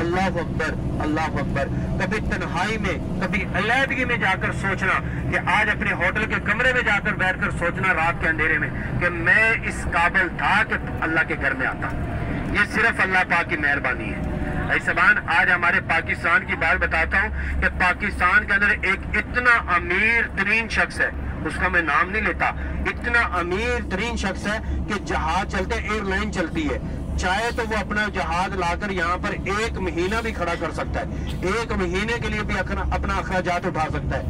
اللہ اکبر اللہ اکبر. کبھی تنہائی میں کبھی علیحدگی میں جا کر سوچنا کہ آج اپنے ہوٹل کے کمرے میں جا کر بیٹھ کر سوچنا رات کے اندھیرے میں کہ میں اس قابل تھا کہ اللہ کے گھر میں آتا. یہ صرف اللہ پاک کی مہربانی ہے. ایسبان آج ہمارے پاکستان کی بات بتاتا ہوں کہ پاکستان کے اندر ایک اتنا امیر ترین شخص ہے, اس کا میں نام نہیں لیتا, اتنا امیر ترین شخص ہے کہ جہاز چلتے, ایئر لائن چلتی ہے, چاہے تو وہ اپنا جہاز لا کر یہاں پر 1 مہینہ بھی کھڑا کر سکتا ہے, 1 مہینے کے لیے بھی اپنا اخراجات اٹھا سکتا ہے,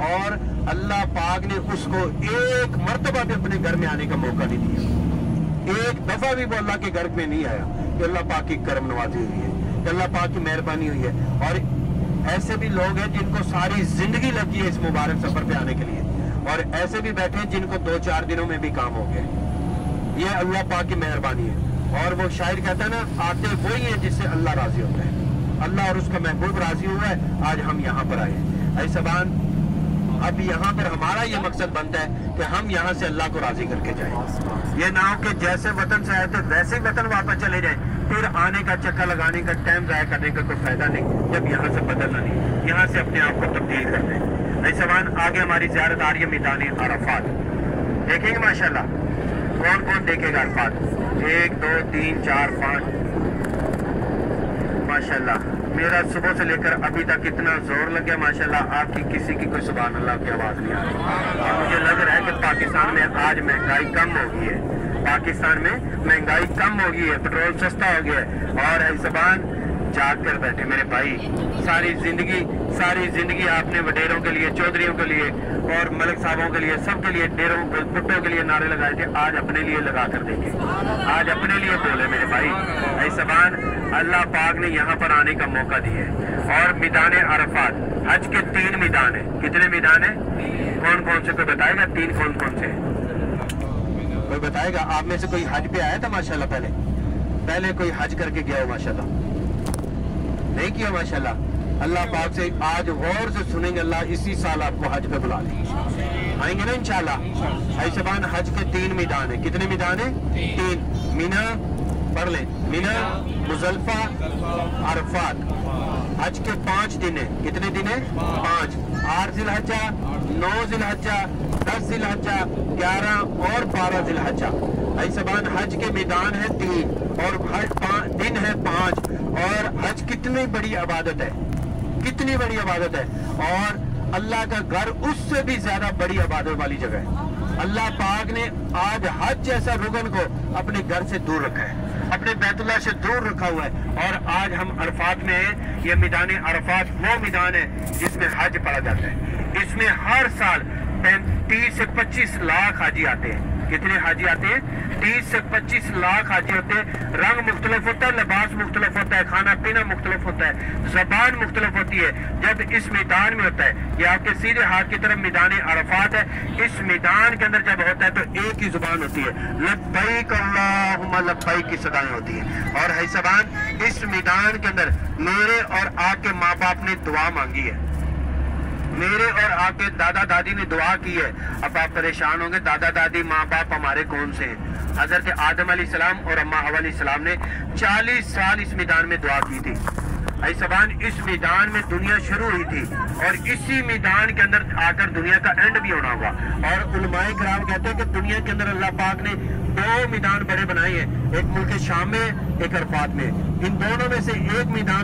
اور اللہ پاک نے اس کو 1 مرتبہ بھی اپنے گھر میں آنے کا موقع نہیں دیا. 1 دفعہ بھی وہ اللہ کے گھر میں نہیں آیا کہ اللہ پاک کی کرم نوازی ہوئی ہے, کہ اللہ پاک کی مہربانی ہوئی ہے. اور ایسے بھی لوگ ہیں جن کو ساری زندگی لگی ہے اس مبارک سفر پہ آنے کے لیے, اور ایسے بھی بیٹھے ہیں جن کو 2-4 دنوں میں بھی کام ہو گئے. یہ اللہ پاک کی مہربانی ہے. اور وہ شاعر کہتا ہے نا, آتے وہی ہیں جس سے اللہ راضی ہوتا ہے. اللہ اور اس کا محبوب راضی ہوا ہے, آج ہم یہاں پر آئے. ایسبان اب یہاں پر ہمارا یہ مقصد بنتا ہے کہ ہم یہاں سے اللہ کو راضی کر کے جائیں. یہ نہ ہو کہ جیسے وطن سے آئے تھے ویسے ہی وطن واپس چلے جائیں, پھر آنے کا چکر لگانے کا, ٹائم ضائع کرنے کا کوئی فائدہ نہیں جب یہاں سے بدلنا نہیں, یہاں سے اپنے آپ کو تبدیل کر دیں. ایسبان آگے ہماری زیارت آ رہی ہے میدان عرفات. دیکھیں گے ماشاءاللہ کون کون دیکھے گا عرفات. 1 2 3 4 5 ماشاءاللہ. میرا صبح سے لے کر ابھی تک اتنا زور لگ گیا ماشاءاللہ, آپ کی کسی کی کوئی سبحان اللہ کی آواز نہیں آ رہی. اور مجھے لگ رہا ہے کہ پاکستان میں آج مہنگائی کم ہو گئی ہے, پاکستان میں مہنگائی کم ہو گئی ہے, پیٹرول سستا ہو گیا ہے. اور ایسبان جاگ کر بیٹھے میرے بھائی, ساری زندگی آپ نے وڈیروں کے لیے, چودھریوں کے لیے اور ملک صاحبوں کے لیے, سب کے لیے, ڈیروں بٹوں کے لیے نعرے لگائے تھے. آج اپنے لیے لگا کر دیکھیں, آج اپنے لیے بولے میرے بھائی. ایسبان اللہ پاک نے یہاں پر آنے کا موقع دیا ہے. اور میدان عرفات حج کے 3 میدان ہیں. کتنے میدان ہیں, کون کون سے, کوئی بتائے گا 3 کون کون سے, کوئی بتائے گا؟ آپ میں سے کوئی حج پہ آیا تھا ماشاءاللہ پہلے کوئی حج کر کے گیا ہو ماشاءاللہ؟ نہیں کیا ماشاءاللہ. اللہ پاک سے آج غور سے سنیں گے, اللہ اسی سال آپ کو حج پہ بلا لیں, آئیں گے نا انشاءاللہ. ایسبان حج کے 3 میدان ہیں. کتنے میدان ہیں؟ 3. مینا پڑھ لیں, مینا, مزدلفہ, عرفات. حج کے 5 دن ہیں. کتنے دن ہیں؟ 5. 8 ذی الحجہ, 9 ذی الحجہ, 10 ذی الحجہ, 11 اور 12 ذی الحجہ. ایسبان حج کے میدان ہیں 3 اور دن ہے 5. اور حج کتنی بڑی عبادت ہے, کتنی بڑی عبادت ہے, اور اللہ کا گھر اس سے بھی زیادہ بڑی عبادت والی جگہ ہے. اللہ پاک نے آج حج جیسا رکن کو اپنے گھر سے دور رکھا ہے, اپنے بیت اللہ سے دور رکھا ہوا ہے. اور آج ہم عرفات میں ہیں. یہ میدان عرفات وہ میدان ہے جس میں حج پڑھا جاتا ہے. اس میں ہر سال 30 سے 25 لاکھ حاجی آتے ہیں. کتنے حاجی آتے ہیں؟ 30 سے 25 لاکھ حاجی ہوتے ہیں. رنگ مختلف ہوتا ہے, لباس مختلف ہوتا ہے, کھانا پینا مختلف ہوتا ہے, زبان مختلف ہوتی ہے. جب اس میدان میں ہوتا ہے, یہ آپ کے سیدھے ہاتھ کی طرف میدان عرفات ہے, اس میدان کے اندر جب ہوتا ہے تو ایک ہی زبان ہوتی ہے, لبیک اللہم لبیک کی صدایں ہوتی ہیں. اور ایسبان اس میدان کے اندر میرے اور آپ کے ماں باپ نے دعا مانگی ہے, میرے اور آپ کے دادا دادی نے دعا کی ہے. اب آپ پریشان ہوں گے, دادا دادی ماں باپ ہمارے کون سے ہیں؟ حضرت آدم علیہ السلام اور اماں حوا علیہ السلام نے 40 سال اس میدان میں دعا کی تھی. ایسبان اس میدان میں دنیا شروع ہوئی تھی, اور اسی میدان کے اندر آ کر دنیا کا اینڈ بھی ہونا ہوگا. اور علماء کرام کہتے ہیں کہ دنیا کے اندر اللہ پاک نے 2 میدان بڑے بنائے ہیں, ایک ملک شام میں, ایک عرفات میں. ان دونوں میں سے ایک میدان